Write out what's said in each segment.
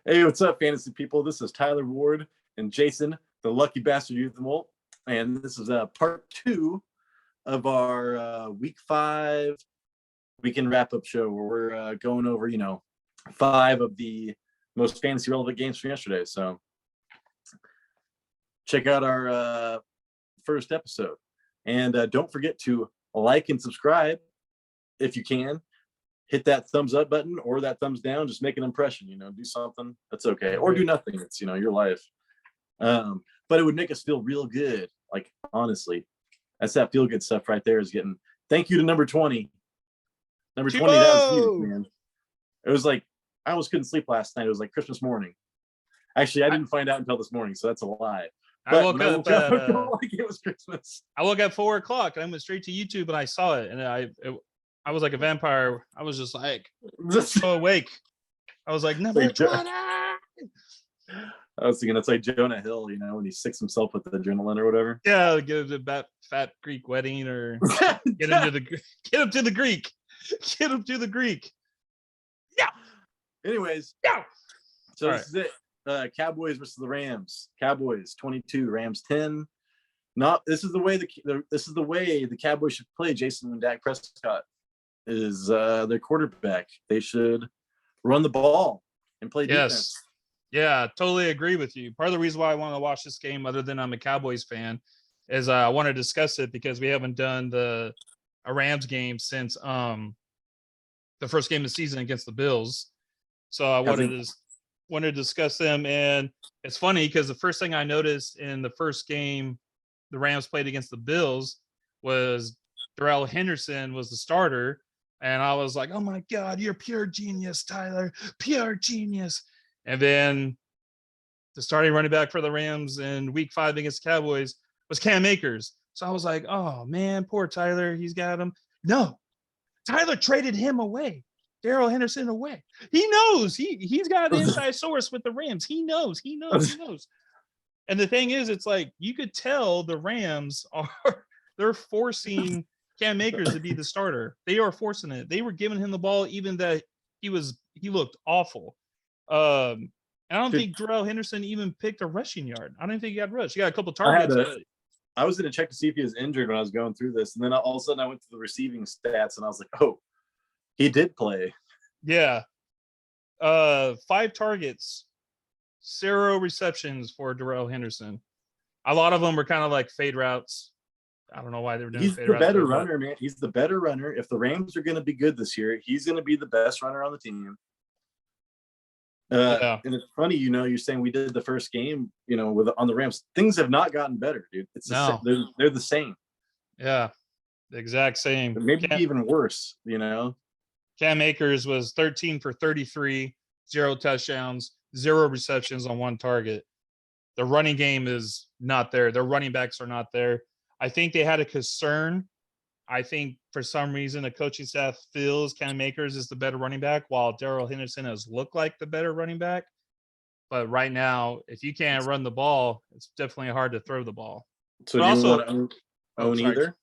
Hey, what's up, fantasy people? This is Tyler Ward and Jason, the lucky bastard Uthenwoldt, and this is part 2 of our Week 5 weekend wrap-up show where we're going over, 5 of the most fantasy relevant games from yesterday. So check out our first episode, and don't forget to like and subscribe if you can. Hit that thumbs up button or that thumbs down. Just make an impression, do something. That's okay. Or do nothing. It's, your life. But it would make us feel real good. Like, honestly, that's that feel good stuff right there is getting thank you to number 20. Number 20, that was huge, man. It was like, I almost couldn't sleep last night. It was like Christmas morning. Actually, I didn't find out until this morning, so that's a lie. I woke up at, like it was Christmas. I woke up at 4 o'clock and I went straight to YouTube and I saw it. And I was like a vampire. I was just like so awake. I was like, number 20. I was thinking it's like Jonah Hill, when he sicks himself with the adrenaline or whatever. Yeah, get him to fat Greek wedding or get him to the Greek. Get him to the Greek. Yeah. Anyways, yeah. So this is it. Cowboys versus the Rams. Cowboys 22, Rams 10. This is the way the Cowboys should play. Jason and Dak Prescott is their quarterback. They should run the ball and play defense. Yeah, totally agree with you. Part of the reason why I want to watch this game, other than I'm a Cowboys fan, is I want to discuss it because we haven't done a Rams game since the first game of the season against the Bills. So I wanted to discuss them. And it's funny because the first thing I noticed in the first game the Rams played against the Bills was Darrell Henderson was the starter. And I was like, oh my God, you're pure genius, Tyler, pure genius. And then the starting running back for the Rams in week 5 against the Cowboys was Cam Akers. So I was like, oh man, poor Tyler. He's got him. No, Tyler traded him away. Darrell Henderson away. He knows. He's got an inside source with the Rams. He knows. And the thing is, it's like you could tell the Rams they're forcing Cam Akers to be the starter. They are forcing it. They were giving him the ball, even that he looked awful. I don't think Darrell Henderson even picked a rushing yard. I don't think he got rushed. He got a couple targets. I was going to check to see if he was injured when I was going through this, and then all of a sudden I went to the receiving stats, and I was like, oh, he did play. Yeah. 5 targets, 0 receptions for Darrell Henderson. A lot of them were kind of like fade routes. I don't know why they were doing He's fade the routes. better runner, man. He's the better runner. If the Rams are going to be good this year, he's going to be the best runner on the team. And it's funny, you're saying we did the first game, on the Rams. Things have not gotten better, dude. It's they're the same. Yeah, the exact same. Maybe even worse, Cam Akers was 13 for 33, 0 touchdowns, 0 receptions on 1 target. The running game is not there. Their running backs are not there. I think they had a concern. I think for some reason the coaching staff feels Cam Akers is the better running back, while Darrell Henderson has looked like the better running back. But right now, if you can't run the ball, it's definitely hard to throw the ball. So do you want to own either?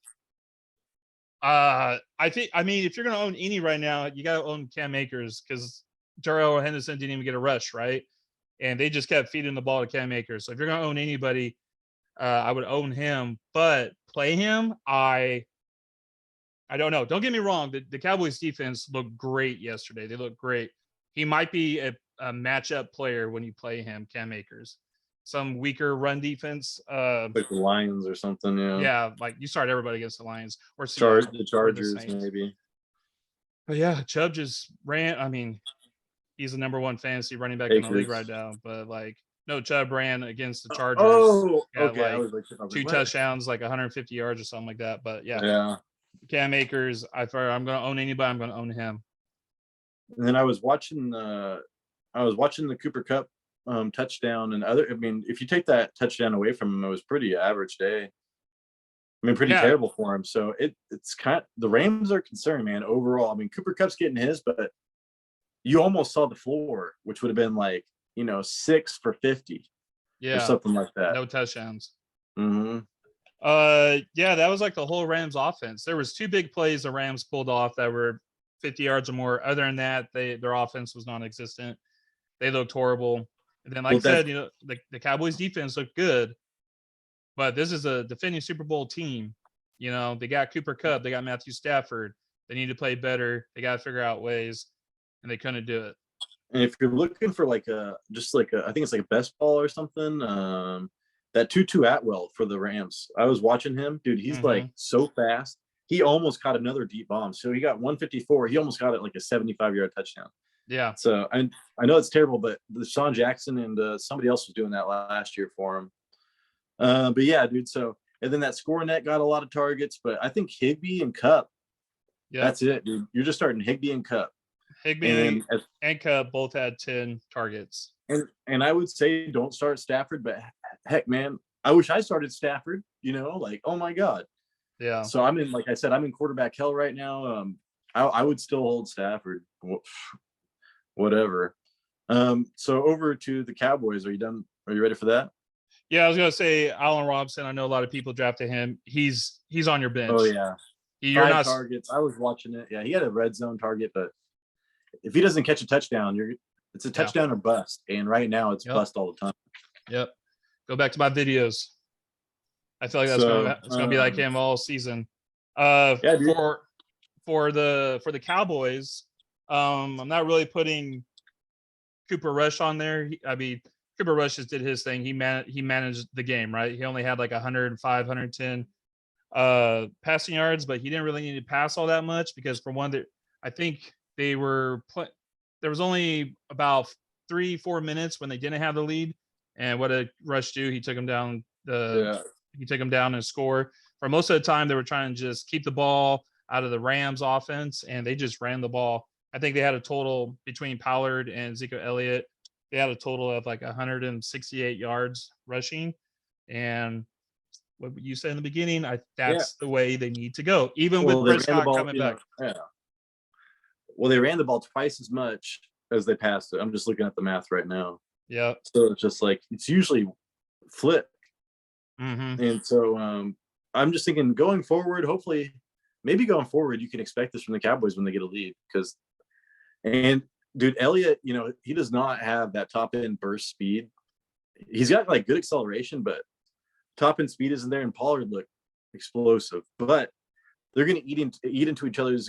If you're going to own any right now, you got to own Cam Akers because Darrell Henderson didn't even get a rush, right? And they just kept feeding the ball to Cam Akers. So if you're going to own anybody, I would own him. But play him, I don't know. Don't get me wrong. The Cowboys defense looked great yesterday. They looked great. He might be a matchup player when you play him, Cam Akers. Some weaker run defense. Like the Lions or something, yeah. Yeah, like you start everybody against the Lions. Or the Chargers, maybe. But yeah, Chubb just ran. I mean, he's the number 1 fantasy running back in the league right now. But Chubb ran against the Chargers. Oh, okay. I was 2 touchdowns, like 150 yards or something like that. But yeah. Cam Akers, I'm going to own anybody. I'm going to own him. And then I was watching the Cooper Kupp touchdown and if you take that touchdown away from him, it was pretty average day. Pretty terrible for him. So it's the Rams are concerned, man. Overall, Cooper Kupp's getting his, but you almost saw the floor, which would have been 6 for 50, or something like that. No touchdowns. Mm-hmm. That was like the whole Rams offense. There was 2 big plays the Rams pulled off that were 50 yards or more. Other than that, their offense was non-existent. they looked horrible. And then, like Well, I said, the Cowboys defense looked good, but this is a defending Super Bowl team. They got Cooper Kupp, they got Matthew Stafford. They need to play better. They got to figure out ways, and they couldn't do it. and if you're looking for I think it's like a best ball or something, that Tutu Atwell for the Rams. I was watching him, dude. He's like so fast. He almost caught another deep bomb. So he got 154. He almost got it like a 75-yard touchdown. Yeah. So I know it's terrible, but Deshaun Jackson and somebody else was doing that last year for him. But yeah, dude. So and then that score net got a lot of targets, but I think Higbee and Kupp. Yeah, that's it, dude. You're just starting Higbee and Kupp. Higbee and Kupp both had 10 targets. And I would say don't start Stafford, but heck, man, I wish I started Stafford. Oh my God. Yeah. So I'm in quarterback hell right now. I would still hold Stafford. Whatever. So over to the Cowboys. Are you done? Are you ready for that? Yeah, I was gonna say Allen Robinson. I know a lot of people drafted him. He's on your bench. Oh yeah. You're 5 targets. I was watching it. Yeah, he had a red zone target, but if he doesn't catch a touchdown, it's a touchdown or bust. And right now it's bust all the time. Yep. Go back to my videos. I feel like that's gonna be like him all season. For the Cowboys, I'm not really putting Cooper Rush on there. Cooper Rush just did his thing. He managed the game, right? He only had like 105, 110 passing yards, but he didn't really need to pass all that much because for one, I think they were there was only about 3-4 minutes when they didn't have the lead. And what did Rush do? He took him down he took him down and score. For most of the time, they were trying to just keep the ball out of the Rams offense, and they just ran the ball. I think they had a total between Pollard and Zeke Elliott. They had a total of like 168 yards rushing. And what you said in the beginning, that's the way they need to go, even with Prescott coming back. Well, they ran the ball twice as much as they passed it. I'm just looking at the math right now. Yeah. So it's just like it's usually flipped. And so I'm just thinking going forward, hopefully, maybe going forward, you can expect this from the Cowboys when they get a lead. Dude, Elliott, he does not have that top end burst speed. He's got like good acceleration, but top end speed isn't there. And Pollard looked explosive, but they're going to eat into each other's.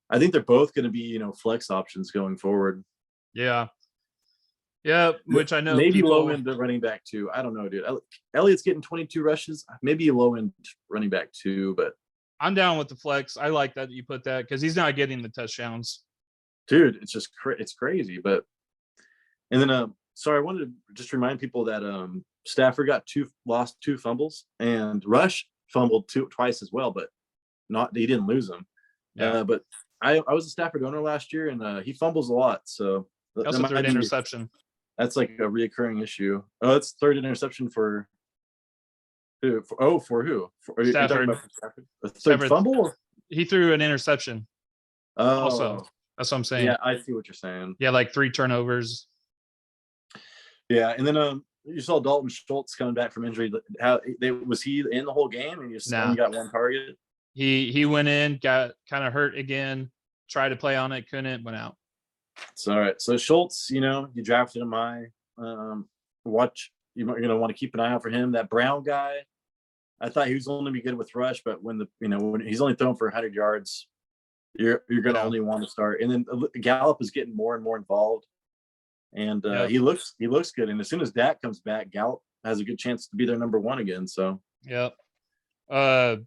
I think they're both going to be flex options going forward. Yeah. Yeah, which I know maybe low end running back too. I don't know, dude. Elliott's getting 22 rushes, maybe a low end running back too. But I'm down with the flex. I like that you put that because he's not getting the touchdowns. Dude, it's just it's crazy. But and then sorry, I wanted to just remind people that Stafford lost 2 fumbles and Rush fumbled twice as well, but he didn't lose them. Yeah. But I was a Stafford owner last year, and he fumbles a lot. So that's a third interception. That's like a reoccurring issue. Oh, it's third interception for who? For who? Are you talking about Stafford? A third fumble? He threw an interception. Oh, also, that's what I'm saying. Yeah, I see what you're saying. Yeah, like 3 turnovers. Yeah, and then you saw Dalton Schultz coming back from injury. Was he in the whole game? And you only got 1 target. He went in, got kind of hurt again, tried to play on it, couldn't, went out. It's all right. So Schultz, you drafted him. You're going to want to keep an eye out for him. That Brown guy, I thought he was only going to be good with Rush, but when he's only thrown for 100 yards, you're going to only want to start. And then Gallup is getting more and more involved, and he looks good. And as soon as Dak comes back, Gallup has a good chance to be their number 1 again. So yep. I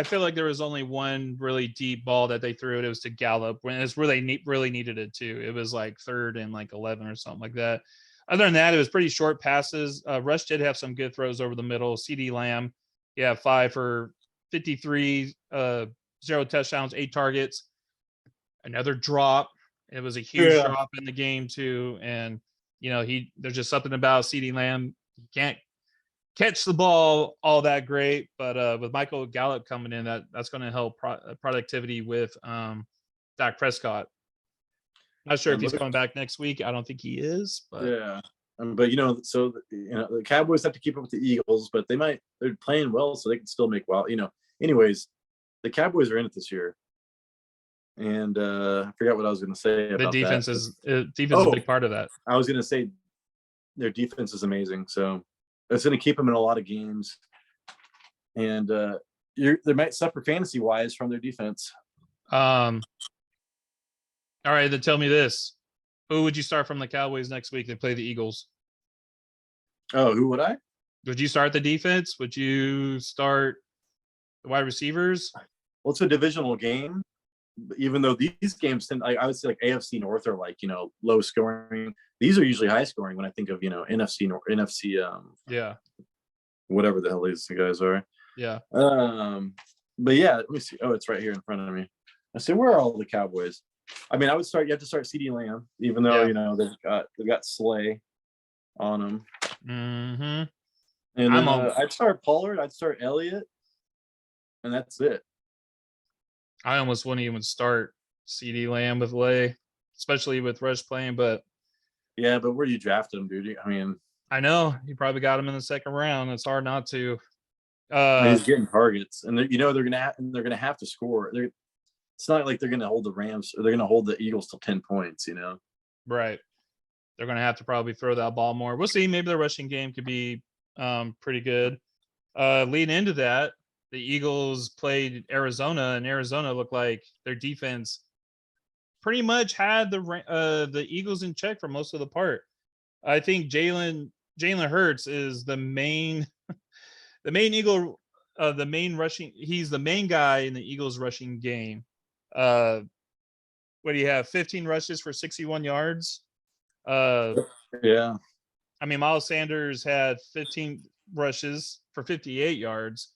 feel like there was only one really deep ball that they threw. It was to Gallup when it's really really needed it too. It was like 3rd and like 11 or something like that. Other than that, it was pretty short passes. Rush did have some good throws over the middle. CeeDee Lamb, 5 for 53, 0 touchdowns, 8 targets. Another drop. It was a huge drop in the game too. And there's just something about CeeDee Lamb. He can't catch the ball all that great, but with Michael Gallup coming in, that's going to help productivity with Dak Prescott. Not sure if he's coming back next week. I don't think he is. But yeah, but the Cowboys have to keep up with the Eagles, but they're playing well, so they can still make anyways, the Cowboys are in it this year. And I forgot what I was going to say The about that. defense is a big part of that. I was going to say their defense is amazing. So it's going to keep them in a lot of games. And they might suffer fantasy wise from their defense. All right, then tell me this: who would you start from the Cowboys next week? They play the Eagles. Oh, who would I? Would you start the defense? Would you start the wide receivers? Well, it's a divisional game. Even though these games tend, I would say like AFC North are like, low scoring. These are usually high scoring when I think of, NFC North, NFC, Yeah, whatever the hell these guys are. yeah. But yeah, let me see. Oh, it's right here in front of me. I say, where are all the Cowboys? I mean, I would start. You have to start CeeDee Lamb, even though they've got Slay on them. Mm-hmm. And then I'd start Pollard. I'd start Elliott, and that's it. I almost wouldn't even start CeeDee Lamb with Lay, especially with Rush playing. But yeah, but where you drafted him, dude? I mean, I know you probably got him in the second round. It's hard not to. He's getting targets, and they're gonna have to score. It's not like they're gonna hold the Rams or they're gonna hold the Eagles till 10 points. Right. They're gonna have to probably throw that ball more. We'll see. Maybe the rushing game could be pretty good. Leading into that, the Eagles played Arizona, and Arizona looked like their defense pretty much had the Eagles in check for most of the part. I think Jalen Hurts is the main Eagle, the main rushing. He's the main guy in the Eagles rushing game. What do you have? 15 rushes for 61 yards. Yeah. I mean, Miles Sanders had 15 rushes for 58 yards.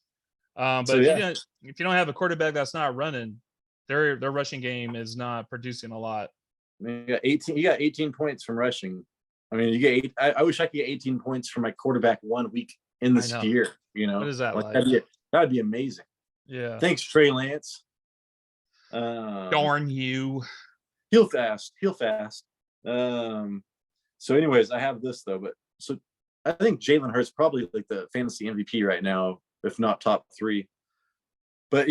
But So, if you don't have a quarterback that's not running, their rushing game is not producing a lot. I mean, you got 18 points from rushing. I mean, you get I wish I could get 18 points from my quarterback 1 week in this year. What is that like? That'd be amazing. Yeah. Thanks, Trey Lance. Darn you. Heal fast. So anyways, I have this though, but so I think Jalen Hurts probably like the fantasy MVP right now, if not top 3. But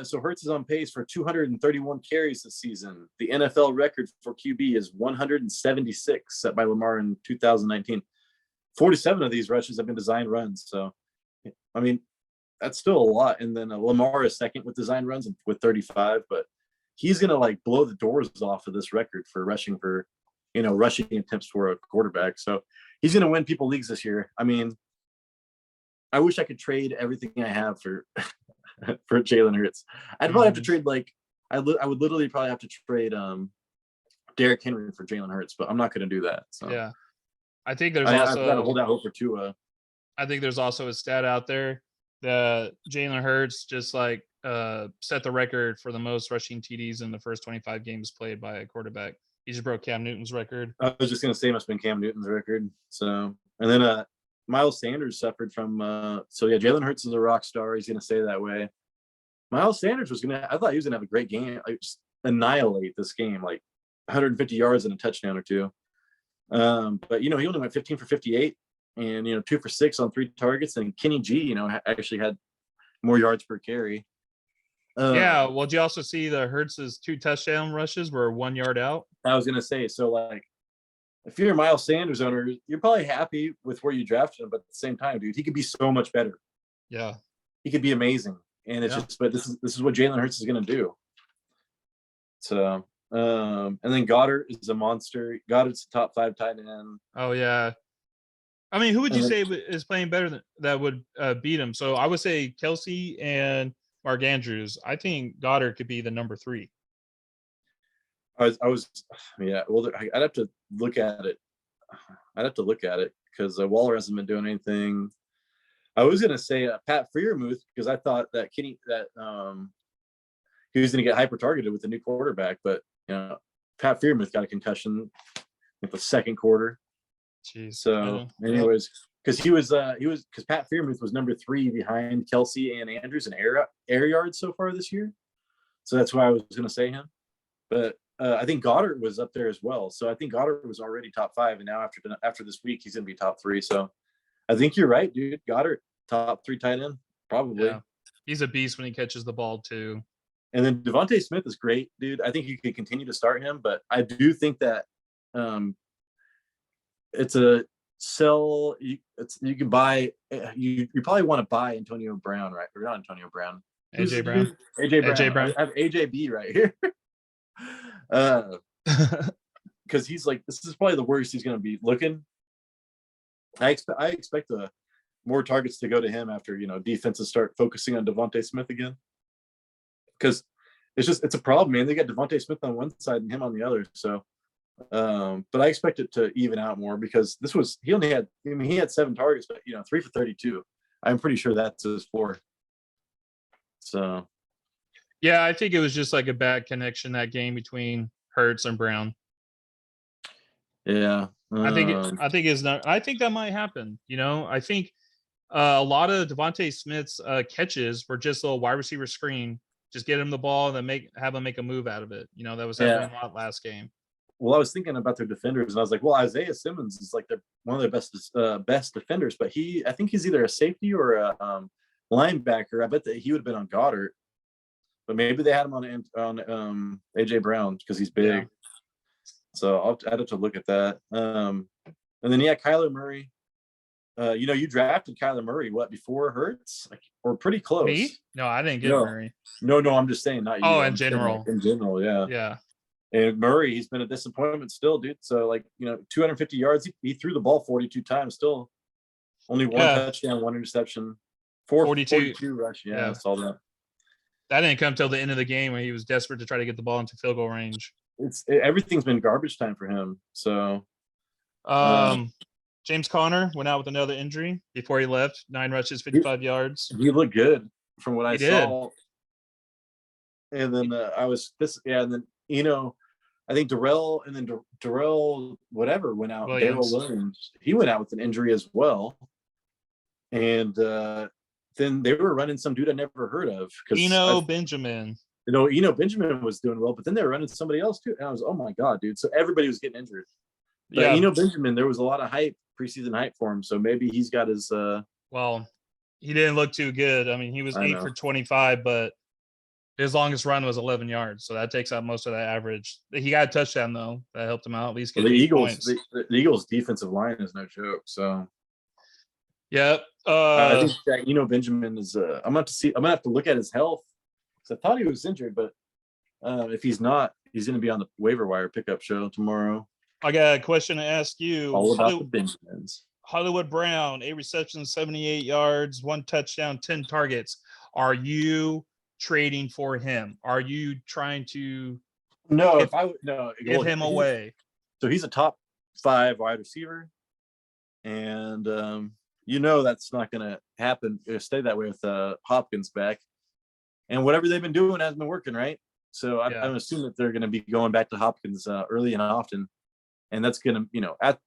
so Hurts is on pace for 231 carries this season. The NFL record for QB is 176, set by Lamar in 2019. 47 of these rushes have been designed runs. So, I mean, that's still a lot. And then Lamar is second with design runs with 35, but he's going to like blow the doors off of this record for rushing attempts for a quarterback. So he's going to win people leagues this year. I mean, I wish I could trade everything I have for for Jalen Hurts. I'd probably have to trade I would literally probably have to trade Derrick Henry for Jalen Hurts, but I'm not going to do that. So yeah, I think there's I've got to hold out hope for Tua. I think there's also a stat out there that Jalen Hurts just like set the record for the most rushing TDs in the first 25 games played by a quarterback. He just broke Cam Newton's record. I was just going to say it must have been Cam Newton's record. So, and then Miles Sanders suffered from Jalen Hurts is a rock star. He's going to stay that way. Miles Sanders I thought he was going to have a great game, like just annihilate this game, like 150 yards and a touchdown or 2. But he only went 15 for 58 and 2 for 6 on 3 targets. And Kenny G, actually had more yards per carry. Yeah. Well, did you also see the Hurts's 2 touchdown rushes were 1 yard out? I was going to say, so like, if you're a Miles Sanders owner, you're probably happy with where you drafted him, but at the same time, dude, he could be so much better. Yeah. He could be amazing. And it's but this is what Jalen Hurts is going to do. So, and then Goddard is a monster. Goddard's the top 5 tight end. Oh yeah. I mean, who would you say is playing better that would beat him? So I would say Kelsey and Mark Andrews. I think Goddard could be the number 3. Well, I'd have to look at it. Because Waller hasn't been doing anything. I was going to say Pat Freiermuth because I thought that he was going to get hyper targeted with the new quarterback, but Pat Freiermuth got a concussion in the second quarter. Jeez. So, anyways, because Pat Freiermuth was number 3 behind Kelsey and Andrews in air yards so far this year. So that's why I was going to say him, but. I think Goddard was up there as well. So I think Goddard was already top 5. And now after this week, he's going to be top 3. So I think you're right, dude. Goddard, top 3 tight end, probably. Yeah. He's a beast when he catches the ball too. And then Devontae Smith is great, dude. I think you could continue to start him, but I do think that it's a sell. You can buy. You probably want to buy Antonio Brown, right? Or not Antonio Brown. AJ Brown. AJ Brown. AJ Brown. I have AJB right here. Because he's like, this is probably the worst he's going to be looking. I expect more targets to go to him after defenses start focusing on Devontae Smith again. Because it's a problem, man. They got Devontae Smith on one side and him on the other. So, but I expect it to even out more because he had 7 targets, but 3 for 32. I'm pretty sure that's his floor. So, yeah, I think it was just like a bad connection that game between Hurts and Brown. Yeah, I think that might happen. I think a lot of Devontae Smith's catches were just a little wide receiver screen. Just get him the ball and then have him make a move out of it. That was happening a lot last game. Well, I was thinking about their defenders, and I was like, well, Isaiah Simmons is like one of their best defenders, but I think he's either a safety or a linebacker. I bet that he would have been on Goddard, but maybe they had him on AJ Brown because he's big. Yeah. So I'd have to look at that. And then Kyler Murray. You drafted Kyler Murray before Hurts, or pretty close. Me? No, I didn't get Murray. No, I'm just saying, not you. Oh, in general. In general, yeah. Yeah. And Murray, he's been a disappointment still, dude. So 250 yards. He threw the ball 42 times. Still, only one touchdown, 1 interception, 42 rush. Yeah, I saw that. That didn't come till the end of the game when he was desperate to try to get the ball into field goal range. Everything's been garbage time for him. So, James Conner went out with another injury before he left. 9 rushes, 55 yards. He looked good from what I saw. And then and then I think Darrell whatever went out. Darrell Williams, he went out with an injury as well. And then they were running some dude I never heard of. Benjamin. Benjamin was doing well, but then they were running somebody else too. And I was, oh my God, dude. So everybody was getting injured. But Benjamin, there was a lot of preseason hype for him. So maybe he's got his well, he didn't look too good. I mean, he was 8 for 25, but his longest run was 11 yards. So that takes out most of that average. He got a touchdown though. That helped him out at least get the Eagles. The Eagles defensive line is no joke. So yep. I think that Benjamin is I'm gonna have to look at his health. I thought he was injured, but if he's not, he's going to be on the waiver wire pickup show tomorrow. I got a question to ask you. All about the Benjamins. Hollywood Brown, 8 receptions, 78 yards, 1 touchdown, 10 targets. Are you trading for him? Are you trying to give him away? So he's a top 5 wide receiver, and that's not going to happen. Stay that way with Hopkins back. And whatever they've been doing hasn't been working, right? So I'm assuming that they're going to be going back to Hopkins early and often, and that's going to, at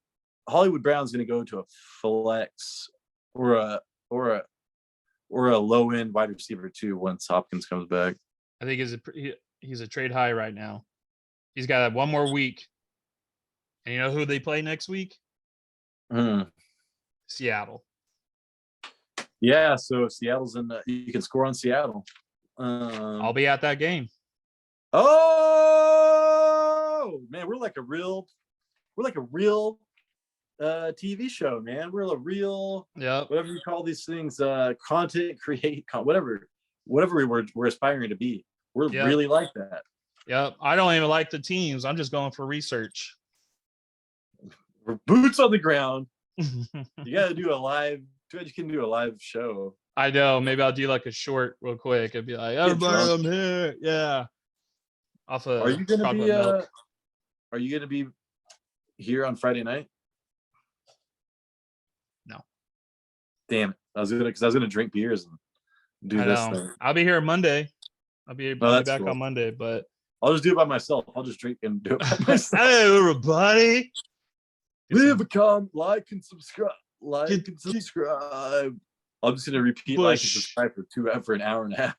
Hollywood Brown's going to go to a flex or a low end wide receiver too once Hopkins comes back. I think he's a trade high right now. He's got 1 more week, and you know who they play next week? Seattle. Yeah, so Seattle's you can score on Seattle. I'll be at that game. Oh man, we're like a real TV show, man. We're a real whatever you call these things, content create, whatever we're aspiring to be. We're really like that. Yep. I don't even like the teams. I'm just going for research. We're boots on the ground. You got to do a live. You can do a live show. I know. Maybe I'll do like a short real quick. I'd be like, everybody, I'm here. Yeah. Off of Are you gonna be here on Friday night? No. Damn it. I was gonna drink beers and do this thing. I'll be here Monday. I'll be back on Monday, but I'll just do it by myself. I'll just drink and do it by myself. Hey everybody. Leave a comment, like and subscribe. I'm just gonna repeat like and subscribe for an hour and a half.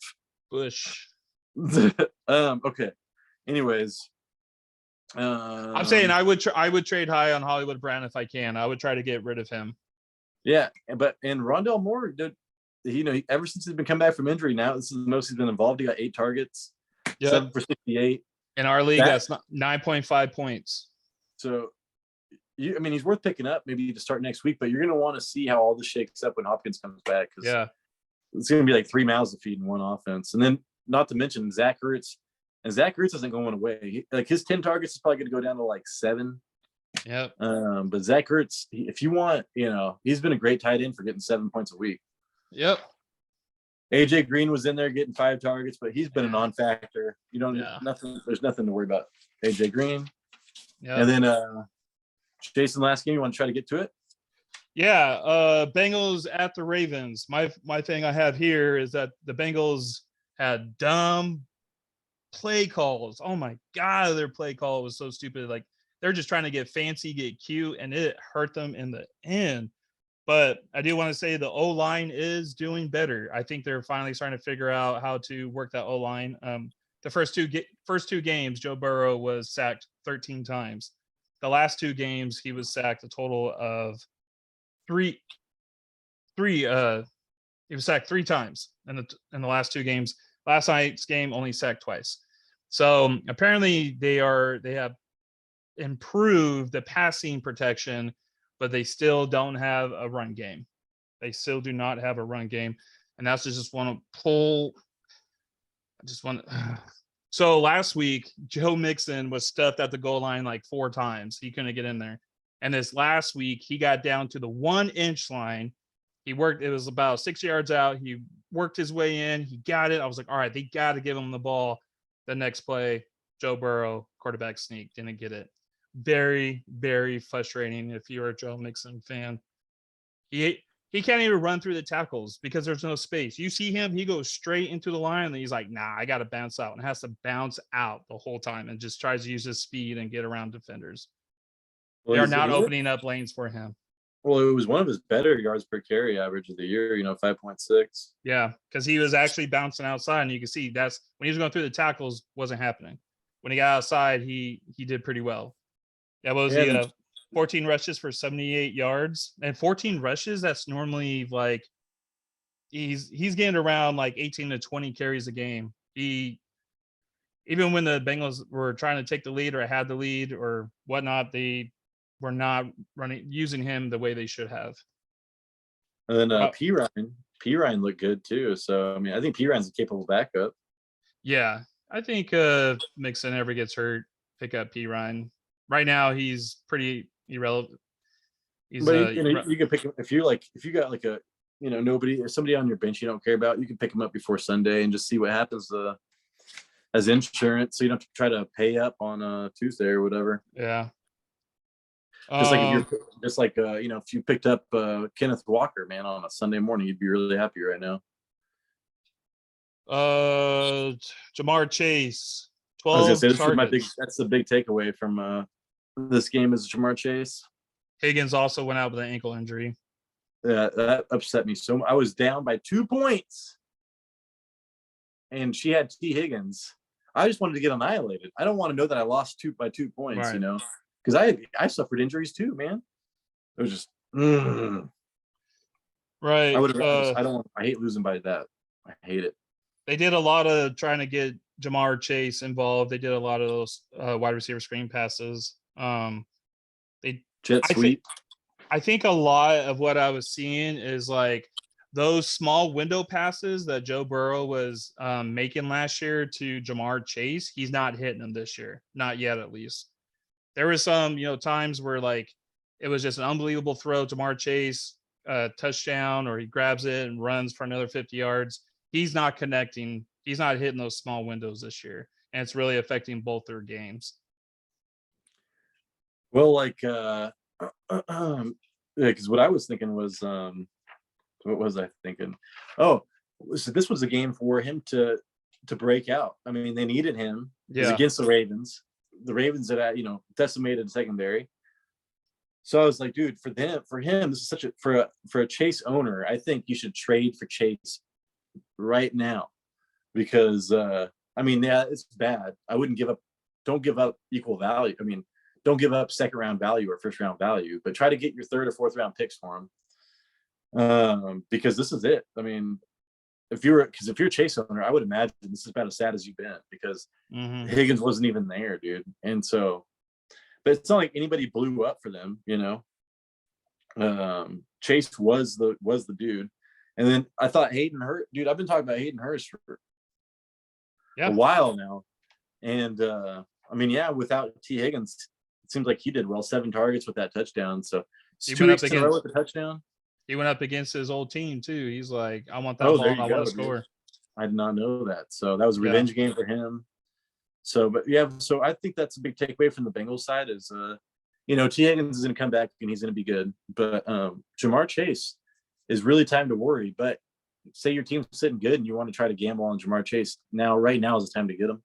Bush. Okay. Anyways, I'm saying I would trade high on Hollywood Brown if I can. I would try to get rid of him. Yeah, but Rondell Moore, ever since he's been coming back from injury, now this is the most he's been involved. He got 8 targets. Yep. 7 for 68. In our league, that's 9.5 points. So, I mean, he's worth picking up maybe to start next week, but you're going to want to see how all this shakes up when Hopkins comes back, because it's going to be like 3 mouths to feed in one offense. And then, not to mention Zach Ertz, and Zach Ertz isn't going away. Like his 10 targets is probably going to go down to like 7. Yep. But Zach Ertz, if you want, he's been a great tight end for getting 7 points a week. Yep. AJ Green was in there getting 5 targets, but he's been a non-factor. You don't nothing. There's nothing to worry about AJ Green. Yeah. And then Jason, last game, you want to try to get to it? Yeah. Bengals at the Ravens. My thing I have here is that the Bengals had dumb play calls. Oh my God, their play call was so stupid. Like they're just trying to get fancy, get cute, and it hurt them in the end. But I do want to say the O-line is doing better. I think they're finally starting to figure out how to work that O-line. The first two games, Joe Burrow was sacked 13 times. The last 2 games, he was sacked a total of three. He was sacked 3 times in the last 2 games. Last night's game only sacked twice. So apparently they have improved the passing protection, but they still don't have a run game. They still do not have a run game. And that's just want to pull. So last week, Joe Mixon was stuffed at the goal line like 4 times. He couldn't get in there. And this last week, he got down to the 1-inch line. He worked, it was about 6 yards out. He worked his way in. He got it. I was like, all right, they got to give him the ball. The next play, Joe Burrow, quarterback sneak, didn't get it. Very, very frustrating if you're a Joe Mixon fan. He can't even run through the tackles because there's no space. You see him, he goes straight into the line and he's like, nah, I got to bounce out, and has to bounce out the whole time and just tries to use his speed and get around defenders. They are not opening up lanes for him. Well, it was one of his better yards per carry average of the year, 5.6. Yeah, because he was actually bouncing outside, and you can see that's when he was going through the tackles, wasn't happening. When he got outside, he did pretty well. That was 14 rushes for 78 yards, and 14 rushes. That's normally like he's getting around like 18 to 20 carries a game. Even when the Bengals were trying to take the lead or had the lead or whatnot, they were not using him the way they should have. And then P Ryan looked good too. So I mean, I think P Ryan's a capable backup. Yeah, I think Mixon ever gets hurt, pick up P Ryan. Right now, he's pretty irrelevant. But you can pick him if you got like a somebody on your bench you don't care about. You can pick him up before Sunday and just see what happens as insurance, so you don't have to try to pay up on Tuesday or whatever. Yeah. If you picked up Kenneth Walker, man, on a Sunday morning, you'd be really happy right now. Jamar Chase, 12 I was gonna say, targets. that's the big takeaway from this game is Jamar Chase. Higgins also went out with an ankle injury. Yeah, that upset me so much. I was down by 2 points, and she had T. Higgins. I just wanted to get annihilated. I don't want to know that I lost by 2 points, right. Because I suffered injuries too, man. It was just right. I hate losing by that. I hate it. They did a lot of trying to get Jamar Chase involved. They did a lot of those wide receiver screen passes. Jet sweep. I think a lot of what I was seeing is like those small window passes that Joe Burrow was making last year to Jamar Chase. He's not hitting them this year, not yet at least. There was some, times where like it was just an unbelievable throw to Jamar Chase, touchdown, or he grabs it and runs for another 50 yards. He's not connecting. He's not hitting those small windows this year, and it's really affecting both their games. Well, because what I was thinking was, what was I thinking? Oh, so this was a game for him to break out. I mean, they needed him. Yeah. It was against the Ravens. The Ravens had, decimated secondary. So I was like, dude, for him, this is for a Chase owner, I think you should trade for Chase right now, because it's bad. I wouldn't don't give up equal value. I mean, don't give up second round value or first round value, but try to get your third or fourth round picks for him. Because this is it. I mean, if you're a Chase owner, I would imagine this is about as sad as you've been because Higgins wasn't even there, dude. And so, but it's not like anybody blew up for them, you know. Chase was the dude. And then I thought Hayden Hurst, dude, I've been talking about Hayden Hurst for a while now. And I mean, yeah, without T. Higgins, it seems like he did well, 7 targets with that touchdown. So it's 2 weeks in a row with the touchdown. He went up against his old team too. He's like, I want that ball and I want to score. Dude. I did not know that. So that was a revenge game for him. So, but yeah, so I think that's a big takeaway from the Bengals side is, you know, T. Higgins is going to come back and he's going to be good. But Jamar Chase is really time to worry. But say your team's sitting good and you want to try to gamble on Jamar Chase, right now is the time to get him.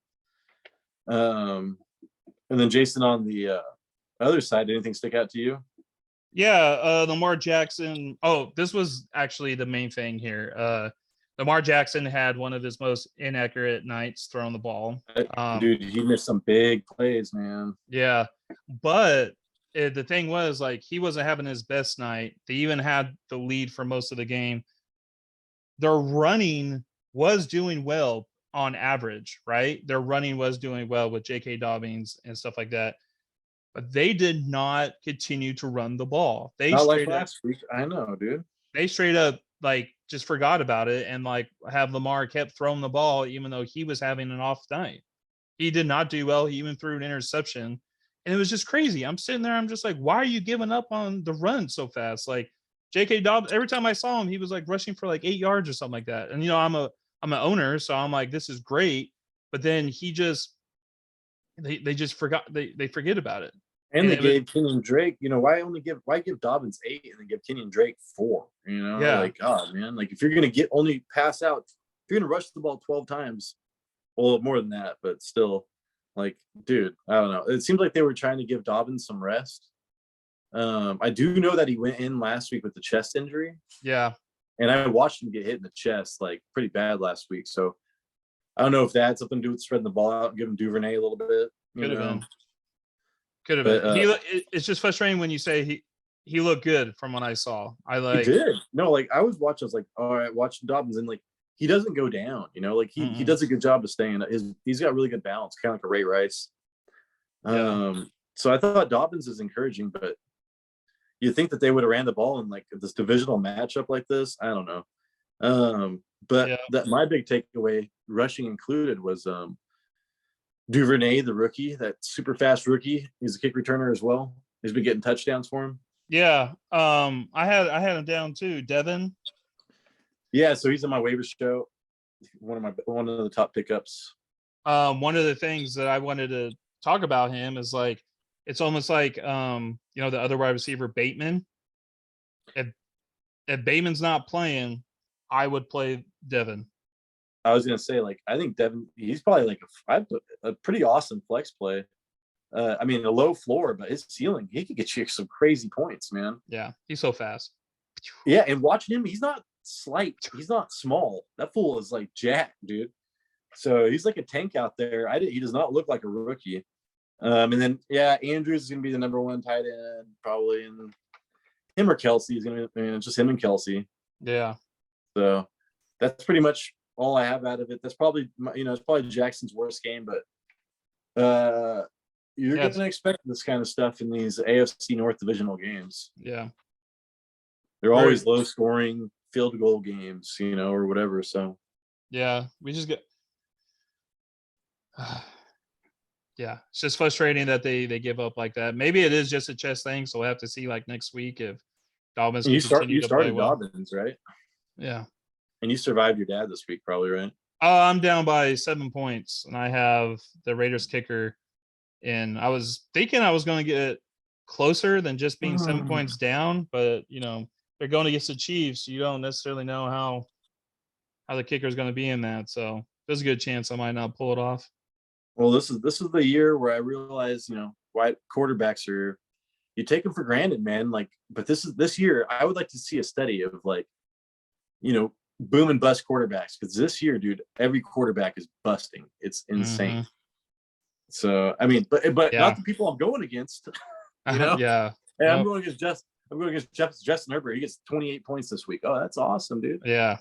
And then Jason, on the other side, anything stick out to you? Yeah, Lamar Jackson. Oh, this was actually the main thing here. Lamar Jackson had one of his most inaccurate nights throwing the ball. Dude, he missed some big plays, man. Yeah, but the thing was, like, he wasn't having his best night. They even had the lead for most of the game. Their running was doing well on average, right? Their running was doing well with J.K. Dobbins and stuff like that. But they did not continue to run the ball. They not like last week. I know, dude. They straight up like just forgot about it and like have Lamar kept throwing the ball even though he was having an off night. He did not do well. He even threw an interception. And it was just crazy. I'm sitting there, I'm just like, why are you giving up on the run so fast? Like J.K. Dobbins, every time I saw him, he was like rushing for like 8 yards or something like that. And you know, I'm an owner, so I'm like, this is great. But then he just they just forgot they forget about it. And they gave Kenyon Drake, you know, why give Dobbins 8 and then give Kenyon Drake 4? You know, like, oh man, like if you're gonna only pass out, if you're gonna rush the ball 12 times, well, more than that, but still, like, dude, I don't know. It seems like they were trying to give Dobbins some rest. I do know that he went in last week with the chest injury. Yeah. And I watched him get hit in the chest like pretty bad last week. So I don't know if that had something to do with spreading the ball out and giving Duvernay a little bit. Could have been. Could have been. It's just frustrating when you say he looked good from what I saw. He did. No, like I was like, all right, watching Dobbins, and like he doesn't go down, you know, like he does a good job of staying. He's got really good balance, kind of like a Ray Rice. So I thought Dobbins is encouraging, but you think that they would have ran the ball in like this divisional matchup like this? I don't know. But that my big takeaway, rushing included, was Duvernay, the rookie, that super fast rookie. He's a kick returner as well. He's been getting touchdowns for him. Yeah. I had him down too. Devin. Yeah, so he's in my waivers show. One of the top pickups. One of the things that I wanted to talk about him is like it's almost like you know, the other wide receiver Bateman. If Bateman's not playing, I would play Devin. I was gonna say, like, I think Devin, he's probably like a pretty awesome flex play. I mean, a low floor, but his ceiling, he could get you some crazy points, man. Yeah, he's so fast. Yeah, and watching him, he's not slight, he's not small. That fool is like jacked, dude. So he's like a tank out there. He does not look like a rookie. And then Andrews is gonna be the number 1 tight end probably, and him or Kelsey is gonna be just him and Kelsey. Yeah. So that's pretty much all I have out of it. That's probably, you know, it's probably Jackson's worst game, but you're going to expect this kind of stuff in these AFC North divisional games. Yeah. They're always low scoring field goal games, you know, or whatever. So yeah, we just get yeah, it's just frustrating that they give up like that. Maybe it is just a chess thing, so we'll have to see like next week if Dobbins you started Dobbins, right? Yeah. And you survived your dad this week, probably, right? I'm down by 7 points, and I have the Raiders kicker. And I was thinking I was going to get closer than just being 7 points down, but you know, they're going against the Chiefs. You don't necessarily know how the kicker is going to be in that. So there's a good chance I might not pull it off. Well, this is the year where I realize, you know, why quarterbacks you take them for granted, man. Like, but this year, I would like to see a study of like, you know, boom and bust quarterbacks, because this year, dude, every quarterback is busting. It's insane. So I mean, but not the people I'm going against. You know? Yeah. Hey, I'm going against Justin Herbert. He gets 28 points this week. Oh, that's awesome, dude. Yeah.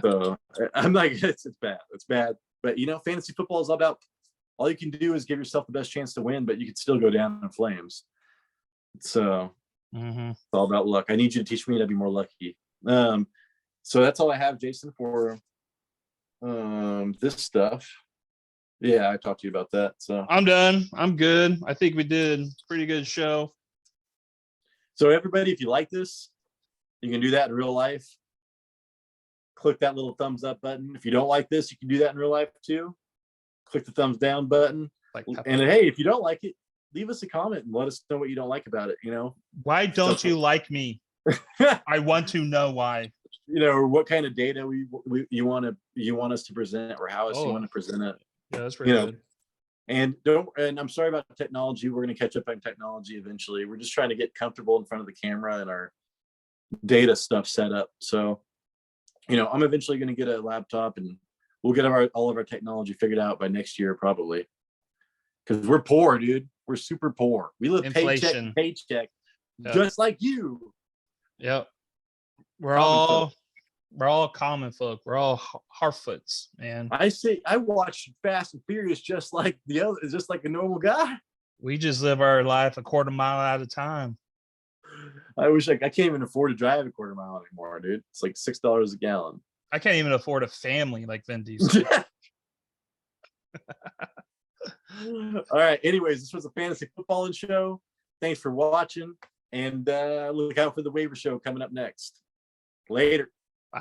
So I'm like, it's bad. It's bad. But fantasy football is all you can do is give yourself the best chance to win, but you could still go down in flames. So it's all about luck. I need you to teach me to be more lucky. So that's all I have, Jason, for this stuff. Yeah, I talked to you about that. So I'm done. I'm good. I think we did a pretty good show. So everybody, if you like this, you can do that in real life. Click that little thumbs up button. If you don't like this, you can do that in real life too. Click the thumbs down button. And hey, if you don't like it, leave us a comment and let us know what you don't like about it. Why don't you like me? I want to know why. Or what kind of data you want us to present, or how else you want to present it. Yeah, that's pretty good. And I'm sorry about technology. We're going to catch up on technology eventually. We're just trying to get comfortable in front of the camera and our data stuff set up. So, I'm eventually going to get a laptop, and we'll get all of our technology figured out by next year, probably. Because we're poor, dude. We're super poor. We live paycheck to paycheck, just like you. Yep. We're all common folk. We're all Harfoots, man. I watch Fast and Furious just like a normal guy. We just live our life a quarter mile at a time. I wish I can't even afford to drive a quarter mile anymore, dude. It's like $6 a gallon. I can't even afford a family like Vin Diesel. All right. Anyways, this was a fantasy footballing show. Thanks for watching, and look out for the waiver show coming up next. Later. Bye.